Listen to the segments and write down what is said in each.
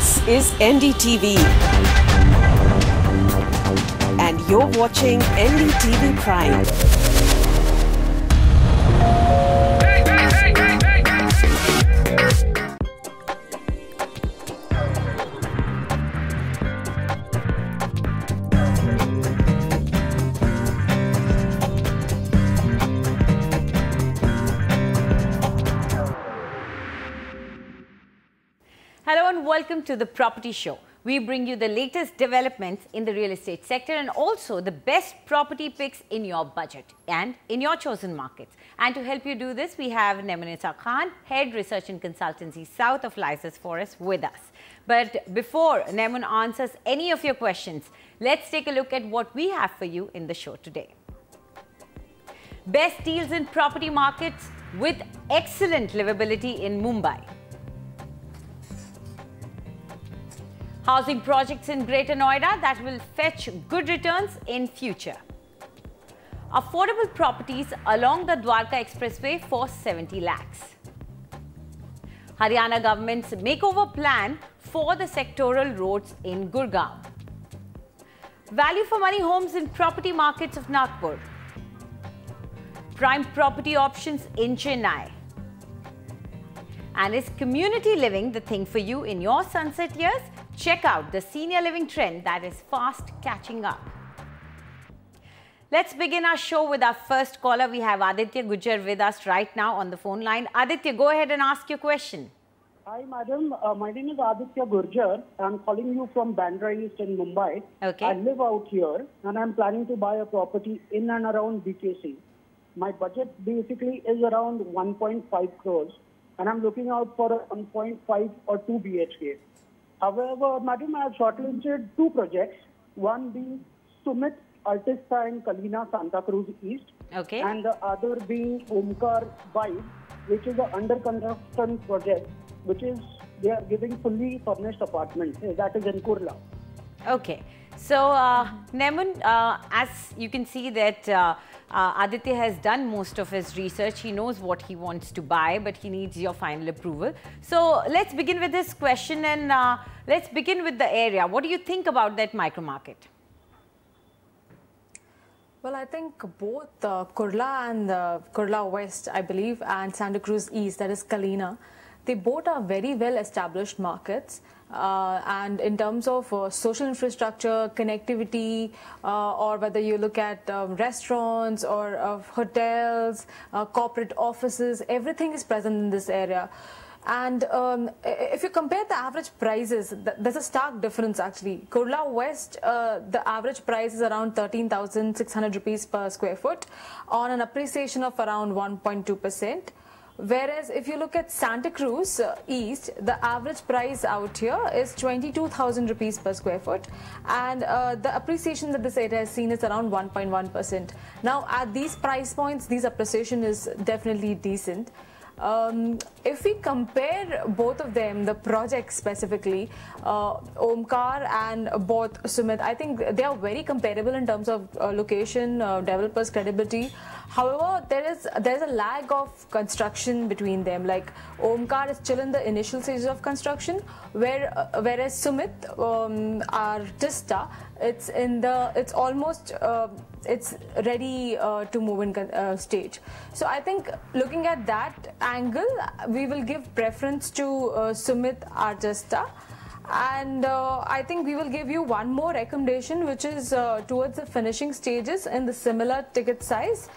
This is NDTV. And you're watching NDTV Prime. Hello and welcome to the Property Show. We bring you the latest developments in the real estate sector and also the best property picks in your budget and in your chosen markets. And to help you do this, we have Nemunisa Khan, Head Research and Consultancy South of Lycus Forest with us. But before Nemun answers any of your questions, let's take a look at what we have for you in the show today. Best deals in property markets with excellent livability in Mumbai. Housing projects in Greater Noida that will fetch good returns in future. Affordable properties along the Dwarka Expressway for 70 lakhs. Haryana government's makeover plan for the sectoral roads in Gurugram. Value for money homes in property markets of Nagpur. Prime property options in Chennai. And is community living the thing for you in your sunset years? Check out the senior living trend that is fast catching up. Let's begin our show with our first caller. We have Aditya Gujjar with us right now on the phone line. Aditya, go ahead and ask your question. Hi, madam. My name is Aditya Gurjar. I'm calling you from Bandra East in Mumbai. Okay. I live out here and I'm planning to buy a property in and around BKC. My budget basically is around 1.5 crores and I'm looking out for a 1.5 or 2 BHK. However, madam, I have shortlisted two projects, one being Sumit Artista in Kalina, Santa Cruz East, Okay. and the other being Omkar Vibe, which is an under construction project, which is they are giving fully furnished apartments. That is in Kurla. Okay. So, Nemun, as you can see that Aditya has done most of his research. He knows what he wants to buy, but he needs your final approval. So, let's begin with this question and let's begin with the area. What do you think about that micro market? Well, I think both Kurla and Kurla West, I believe, and Santa Cruz East, that is Kalina, they both are very well established markets. And in terms of social infrastructure, connectivity, or whether you look at restaurants or hotels, corporate offices, everything is present in this area. And if you compare the average prices, there's a stark difference actually. Kurla West, the average price is around 13,600 rupees per square foot on an appreciation of around 1.2%. Whereas if you look at Santa Cruz East, the average price out here is 22,000 rupees per square foot, and the appreciation that this area has seen is around 1.1%. Now at these price points, this appreciation is definitely decent. If we compare both of them, the projects specifically, Omkar and both Sumit, I think they are very comparable in terms of location, developers' credibility. However, there is a lag of construction between them. Like Omkar is still in the initial stages of construction, whereas Sumit, Artista, it's almost it's ready to move in stage. So I think looking at that angle, we will give preference to Sumit Artista. And I think we will give you one more recommendation, which is towards the finishing stages in the similar ticket size.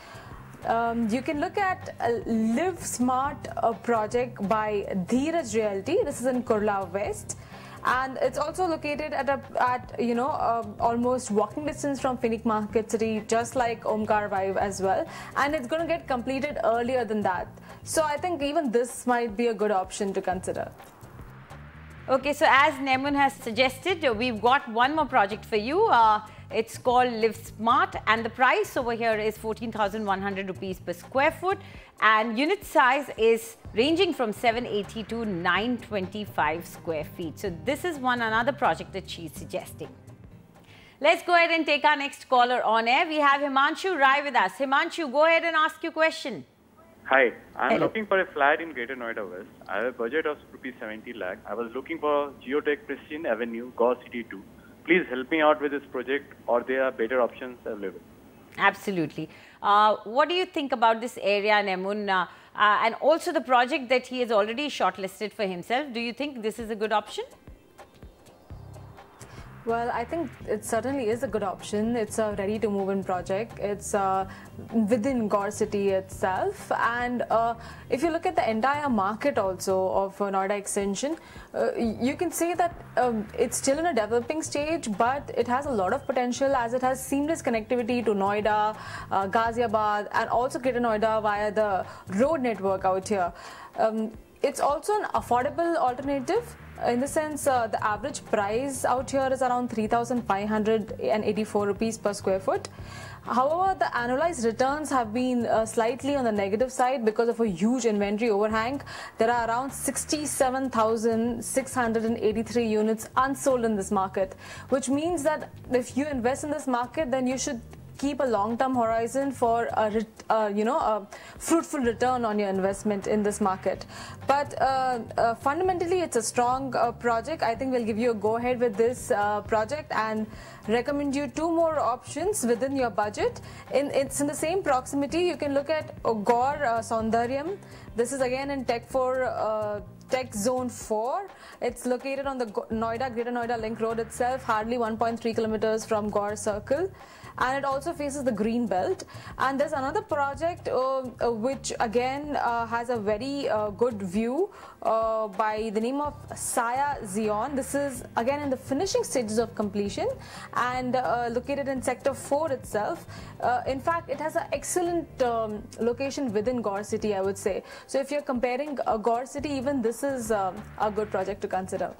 You can look at Live Smart project by Dheeraj Realty. This is in Kurla West. And it's also located at almost walking distance from Phoenix Market City, just like Omkar Vibe as well. And it's going to get completed earlier than that. So I think even this might be a good option to consider. Okay, so as Nemun has suggested, we've got one more project for you. It's called Live Smart and the price over here is 14,100 rupees per square foot and unit size is ranging from 780 to 925 square feet. So this is another project that she's suggesting. Let's go ahead and take our next caller on air. We have Himanshu Rai with us. Himanshu, go ahead and ask your question. Hi, I'm Hello. looking for a flat in Greater Noida West. I have a budget of rupees 70 lakh. I was looking for Geotech Pristine Avenue, Gaur City 2. Please help me out with this project, or there are better options available. Absolutely. What do you think about this area, Nemun? And also the project that he has already shortlisted for himself. Do you think this is a good option? Well, I think it certainly is a good option. It's a ready-to-move-in project. It's within Gaur City itself. And if you look at the entire market also of Noida Extension, you can see that it's still in a developing stage, but it has a lot of potential as it has seamless connectivity to Noida, Ghaziabad, and also Greater Noida via the road network out here. It's also an affordable alternative. In the sense, the average price out here is around 3,584 rupees per square foot. However, the annualized returns have been slightly on the negative side because of a huge inventory overhang. There are around 67,683 units unsold in this market, which means that if you invest in this market, then you should keep a long-term horizon for a fruitful return on your investment in this market. But fundamentally, it's a strong project. I think we'll give you a go-ahead with this project and recommend you two more options within your budget. It's in the same proximity. You can look at Gaur Saundaryam. This is again in Tech Zone 4. It's located on the Greater Noida Link Road itself, hardly 1.3 kilometers from Gaur Circle. And it also faces the green belt. And there's another project which again has a very good view by the name of Saya Zion. This is again in the finishing stages of completion and located in Sector 4 itself. In fact, it has an excellent location within Gaur City, I would say. So if you're comparing Gaur City, even this is a good project to consider.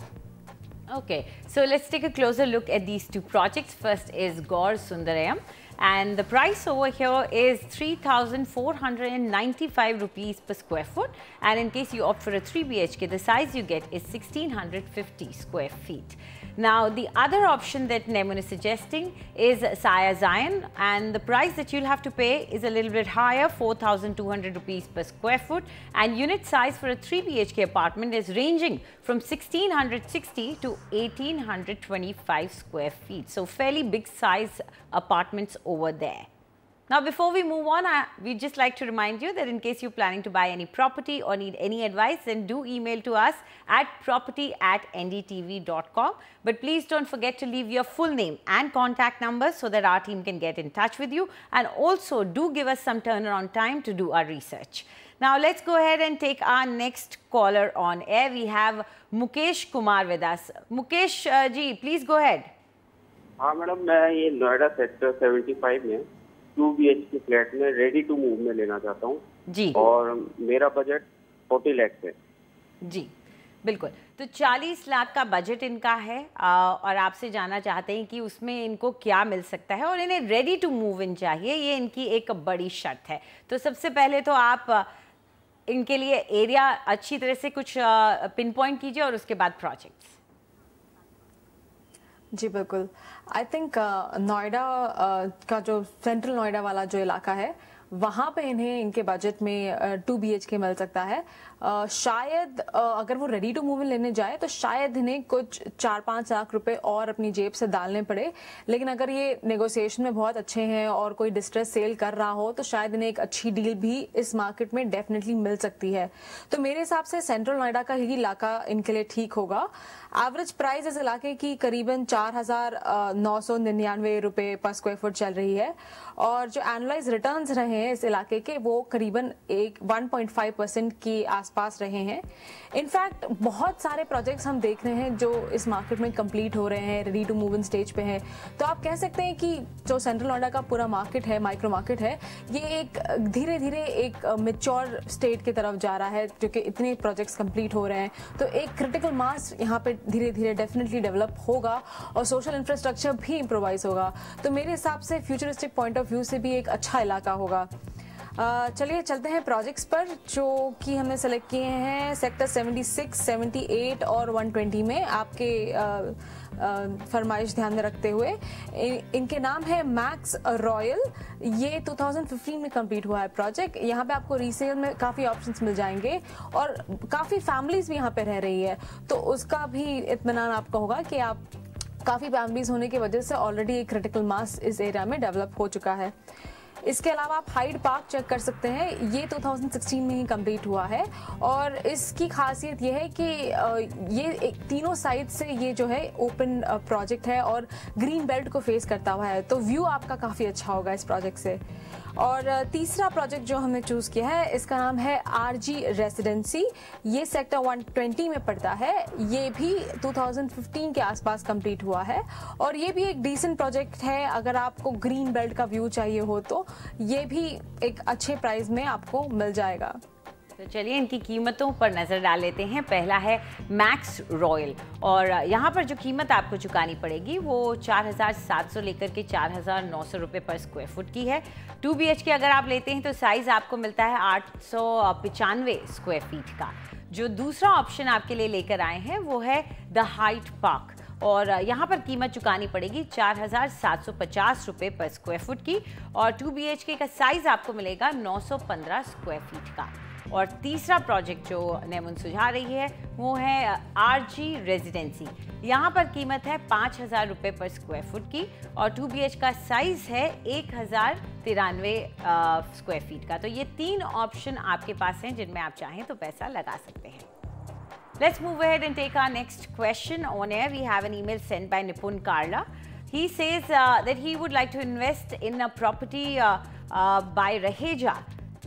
Okay, so let's take a closer look at these two projects. First is Gaur Sundarayam, and the price over here is 3,495 rupees per square foot. And in case you opt for a 3 BHK, the size you get is 1,650 square feet. Now, the other option that Nemun is suggesting is Saya Zion, and the price that you'll have to pay is a little bit higher, 4,200 rupees per square foot, and unit size for a 3 BHK apartment is ranging from 1,660 to 1,825 square feet. So, fairly big size apartments over there. Now, before we move on, we'd just like to remind you that in case you're planning to buy any property or need any advice, then do email to us at property@ndtv.com. But please don't forget to leave your full name and contact numbers so that our team can get in touch with you. And also do give us some turnaround time to do our research. Now, let's go ahead and take our next caller on air. We have Mukesh Kumar with us. Mukesh ji, please go ahead. हाँ madam, मैं ये Noida sector 75 में 2 BHK flat में ready to move में लेना चाहता हूँ जी, और मेरा बजट 40 लाख है जी। बिल्कुल, तो 40 लाख का बजट इनका है और आपसे जानना चाहते हैं कि उसमें इनको क्या मिल सकता है और इन्हें रेडी टू मूव इन चाहिए, ये इनकी एक बड़ी शर्त है। तो सबसे पहले तो आप इनके लिए एरिया अच्छी तरह से कुछ पिन पॉइंट कीजिए और उसके बाद प्रोजेक्ट्स। जी बिल्कुल, आई थिंक नोएडा का जो सेंट्रल नोएडा वाला जो इलाका है वहाँ पे इन्हें इनके बजट में 2 BHK मिल सकता है। शायद अगर वो रेडी टू मूव इन लेने जाए तो शायद इन्हें कुछ 4-5 लाख रुपए और अपनी जेब से डालने पड़े, लेकिन अगर ये नेगोशिएशन में बहुत अच्छे हैं और कोई डिस्ट्रेस सेल कर रहा हो तो शायद इन्हें एक अच्छी डील भी इस मार्केट में डेफिनेटली मिल सकती है। तो मेरे हिसाब से सेंट्रल नोएडा का ही इलाका इनके लिए ठीक होगा। एवरेज प्राइस इस इलाके की करीबन 4,999 रुपए पर स्क्वायर फुट चल रही है और जो एनुअलाइज रिटर्न्स रहे हैं इस इलाके के वो करीबन 1.5% के आसपास रहे हैं। इनफैक्ट बहुत सारे प्रोजेक्ट्स हम देख रहे हैं जो इस मार्केट में कंप्लीट हो रहे हैं, ready to move in stage पे हैं। तो आप कह सकते हैं कि जो सेंट्रल नोएडा का पूरा मार्केट है, माइक्रो मार्केट है, ये एक धीरे धीरे एक मेच्योर स्टेट की तरफ जा रहा है क्योंकि इतने प्रोजेक्ट्स कंप्लीट हो रहे हैं। तो एक क्रिटिकल मास यहाँ पे धीरे धीरे डेफिनेटली डेवलप होगा और सोशल इंफ्रास्ट्रक्चर भी इम्प्रोवाइज होगा। तो मेरे हिसाब से फ्यूचरिस्टिक पॉइंट ऑफ व्यू से भी एक अच्छा इलाका होगा। चलिए चलते हैं प्रोजेक्ट्स पर जो कि हमने सेलेक्ट किए हैं सेक्टर 76, 78 और 120 में आपके फरमाइश ध्यान में रखते हुए। इनके नाम है मैक्स रॉयल। ये 2015 में कंप्लीट हुआ है प्रोजेक्ट। यहाँ पे आपको रीसेल में काफ़ी ऑप्शंस मिल जाएंगे और काफ़ी फैमिलीज भी यहाँ पे रह रही है, तो उसका भी इत्मीनान आपका होगा कि आप काफ़ी फैमिलीज होने की वजह से ऑलरेडी एक क्रिटिकल मास इस एरिया में डेवलप हो चुका है। इसके अलावा आप हाइड पार्क चेक कर सकते हैं, ये 2016 में ही कंप्लीट हुआ है और इसकी खासियत ये है कि ये तीनों साइड से ये जो है ओपन प्रोजेक्ट है और ग्रीन बेल्ट को फेस करता हुआ है, तो व्यू आपका काफ़ी अच्छा होगा इस प्रोजेक्ट से। और तीसरा प्रोजेक्ट जो हमने चूज़ किया है इसका नाम है RG रेसिडेंसी। ये सेक्टर 120 में पड़ता है, ये भी 2015 के आसपास कंप्लीट हुआ है और ये भी एक डिसेंट प्रोजेक्ट है। अगर आपको ग्रीन बेल्ट का व्यू चाहिए हो तो ये भी एक अच्छे प्राइस में आपको मिल जाएगा। तो चलिए इनकी कीमतों पर नज़र डाल लेते हैं। पहला है मैक्स रॉयल और यहाँ पर जो कीमत आपको चुकानी पड़ेगी वो 4,700 लेकर के 4,900 रुपये पर स्क्वायर फुट की है। 2 BHK अगर आप लेते हैं तो साइज़ आपको मिलता है 895 स्क्वायर फीट का। जो दूसरा ऑप्शन आपके लिए लेकर आए हैं वो है द हाइट पार्क और यहाँ पर कीमत चुकानी पड़ेगी 4,750 रुपये पर स्क्वायर फुट की और 2 BHK का साइज़ आपको मिलेगा 915 स्क्वायर फीट का। और तीसरा प्रोजेक्ट जो नेमुन सुझा रही है वो है RG रेजिडेंसी। यहाँ पर कीमत है 5,000 रुपये पर स्क्वायर फुट की और 2 BH का साइज़ है 1,093 स्क्वायर फीट का। तो ये 3 ऑप्शन आपके पास हैं जिनमें आप चाहें तो पैसा लगा सकते हैं। Let's move ahead and take our next question. On air, we have an email sent by Nipun Karla. He says that he would like to invest in a property by Raheja.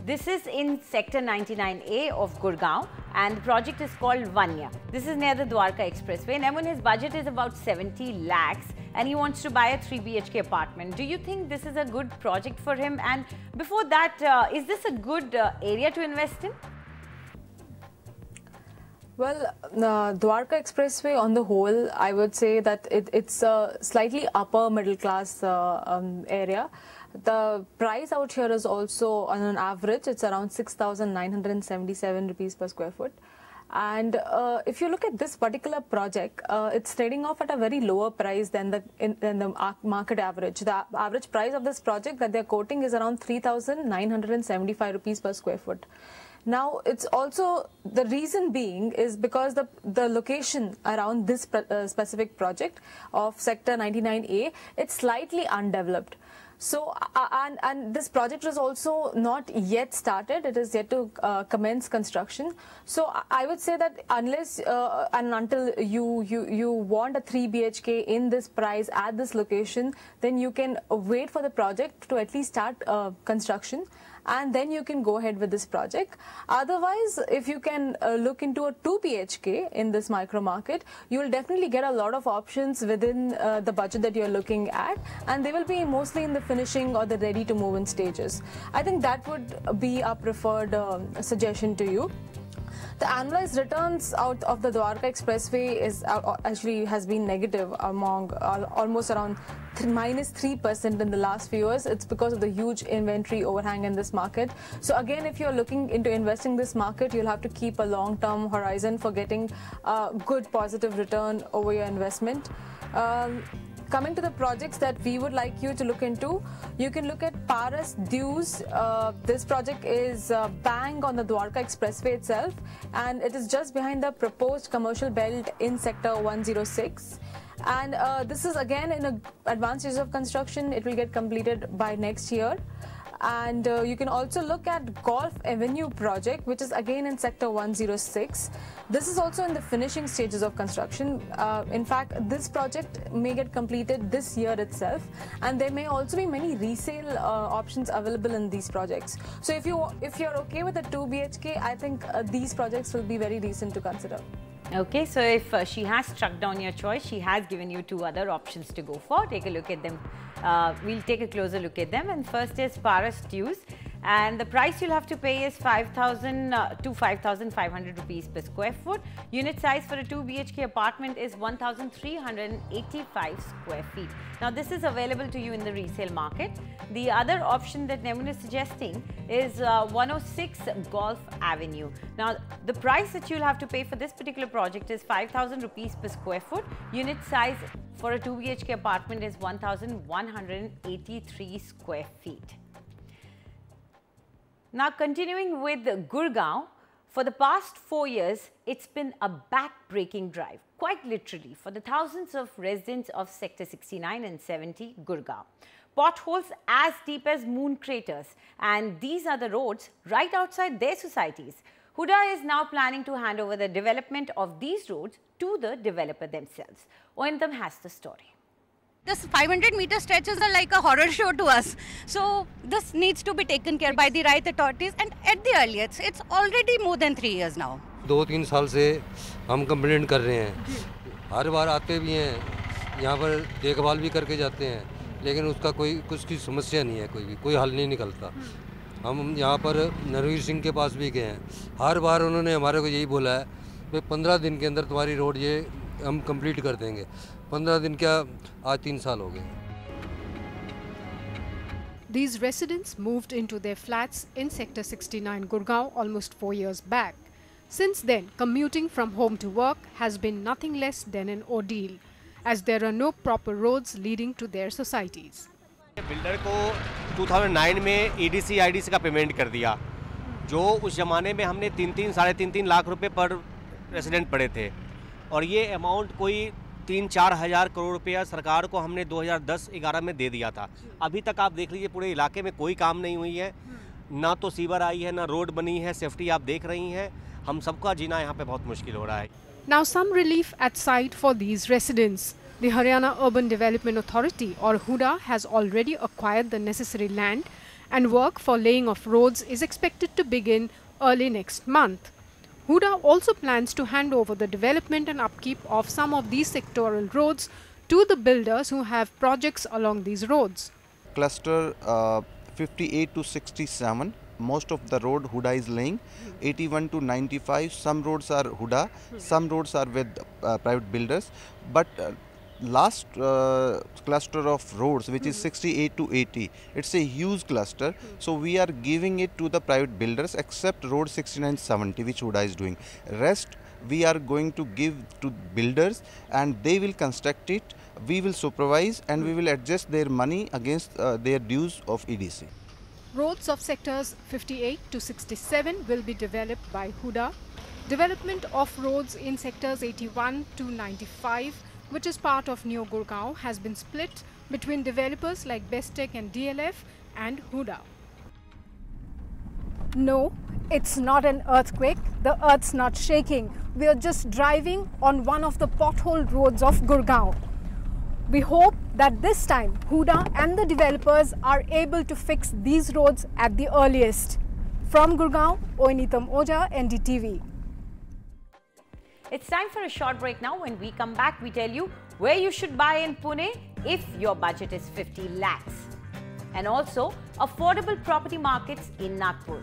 This is in Sector 99A of Gurgaon and the project is called Vanya. This is near the Dwarka Expressway and when his budget is about 70 lakhs and he wants to buy a 3 BHK apartment. Do you think this is a good project for him? And before that, is this a good area to invest in? Well, Dwarka Expressway on the whole, I would say that it's a slightly upper middle class area. The price out here is also on an average, it's around 6,977 rupees per square foot. And if you look at this particular project, it's trading off at a very lower price than the market average. The average price of this project that they're quoting is around 3,975 rupees per square foot. Now, it's also, the reason being is because the location around this specific project of Sector 99A, it's slightly undeveloped. So, and this project is also not yet started, it is yet to commence construction. So, I would say that unless and until you want a 3 BHK in this price at this location, then you can wait for the project to at least start construction. And then you can go ahead with this project. Otherwise, if you can look into a 2 BHK in this micro market, you will definitely get a lot of options within the budget that you're looking at, and they will be mostly in the finishing or the ready to move in stages. I think that would be a preferred suggestion to you. The annualized returns out of the Dwarka Expressway is actually has been negative among almost around -3% in the last few years. It's because of the huge inventory overhang in this market. So again, if you're looking into investing this market, you'll have to keep a long-term horizon for getting a good positive return over your investment. Coming to the projects that we would like you to look into, you can look at Paras Dews. This project is bang on the Dwarka Expressway itself, and it is just behind the proposed commercial belt in Sector 106. And this is again in an advanced stage of construction. It will get completed by next year. And you can also look at Golf Avenue project, which is again in Sector 106. This is also in the finishing stages of construction. In fact, this project may get completed this year itself, and there may also be many resale options available in these projects. So if you're okay with the 2 BHK, I think these projects will be very decent to consider. Okay, so if she has struck down your choice, she has given you 2 other options to go for. Take a look at them. We'll take a closer look at them. And first is Paras Dews. and the price you'll have to pay is 5,000 to 5,500 rupees per square foot. Unit size for a 2 BHK apartment is 1,385 square feet. Now this is available to you in the resale market. The other option that Nevin is suggesting is 106 Golf Avenue. Now the price that you'll have to pay for this particular project is 5,000 rupees per square foot. Unit size for a 2 BHK apartment is 1,183 square feet. Now continuing with Gurgaon, for the past 4 years, it's been a back-breaking drive, quite literally, for the thousands of residents of Sector 69 and 70 Gurgaon. Potholes as deep as moon craters, and these are the roads right outside their societies. Huda is now planning to hand over the development of these roads to the developer themselves. Oentham has the story. This 500-meter stretches are like a horror show to us. So this needs to be taken care by the right authorities and at the earliest. It's already more than 3 years now. 2-3 साल से हम complaint कर रहे हैं. हर बार आते भी हैं, यहाँ पर देखभाल भी करके जाते हैं, लेकिन उसका कुछ की समस्या नहीं है, कोई हल नहीं निकलता. हम यहाँ पर नरवीर सिंह के पास भी गए हैं. हर बार उन्होंने हमारे को यही बोला है कि 15 दिन के अंदर तुम्हारी रोड ये हम कंप्लीट कर देंगे. 15 दिन क्या, आज 3 साल हो गए. These residents moved into their flats in Sector 69 Gurgaon almost 4 years back. Since then, commuting from home to work has been nothing less than an ordeal, as there are no proper roads leading to their societies. Builder को 2009 में EDC IDC का payment कर दिया, जो उस जमाने में हमने 3-3, 3.5 लाख रुपए पर रेसिडेंट पड़े थे, और ये अमाउंट कोई 3-4 हज़ार करोड़ रुपया सरकार को हमने 2010-11 में दे दिया था. अभी तक आप देख लीजिए पूरे इलाके में कोई काम नहीं हुई है, ना तो सीवर आई है, ना रोड बनी है. सेफ्टी आप देख रही हैं, हम सबका जीना यहाँ पे बहुत मुश्किल हो रहा है. Now some relief at sight for these residents. The Haryana Urban Development Authority or Huda has already acquired the necessary land and work for laying of roads is expected to begin early next month. Huda also plans to hand over the development and upkeep of some of these sectoral roads to the builders who have projects along these roads. Cluster 58 to 67, most of the road Huda is laying. 81 to 95, some roads are Huda, some roads are with private builders. But last cluster of roads, which is 68 to 80, it's a huge cluster, so we are giving it to the private builders except road 69-70, which Huda is doing. Rest we are going to give to builders and they will construct it. We will supervise and we will adjust their money against their dues of EDC. Roads of sectors 58 to 67 will be developed by Huda. Development of roads in sectors 81 to 95, which is part of New Gurgaon, has been split between developers like Bestech and DLF and Huda. No, it's not an earthquake. The earth's not shaking. We are just driving on one of the pothole roads of Gurgaon. We hope that this time Huda and the developers are able to fix these roads at the earliest. From Gurgaon, Oenitam Oja, NDTV. It's time for a short break now. When we come back, we tell you where you should buy in Pune if your budget is 50 lakhs. And also affordable property markets in Nagpur.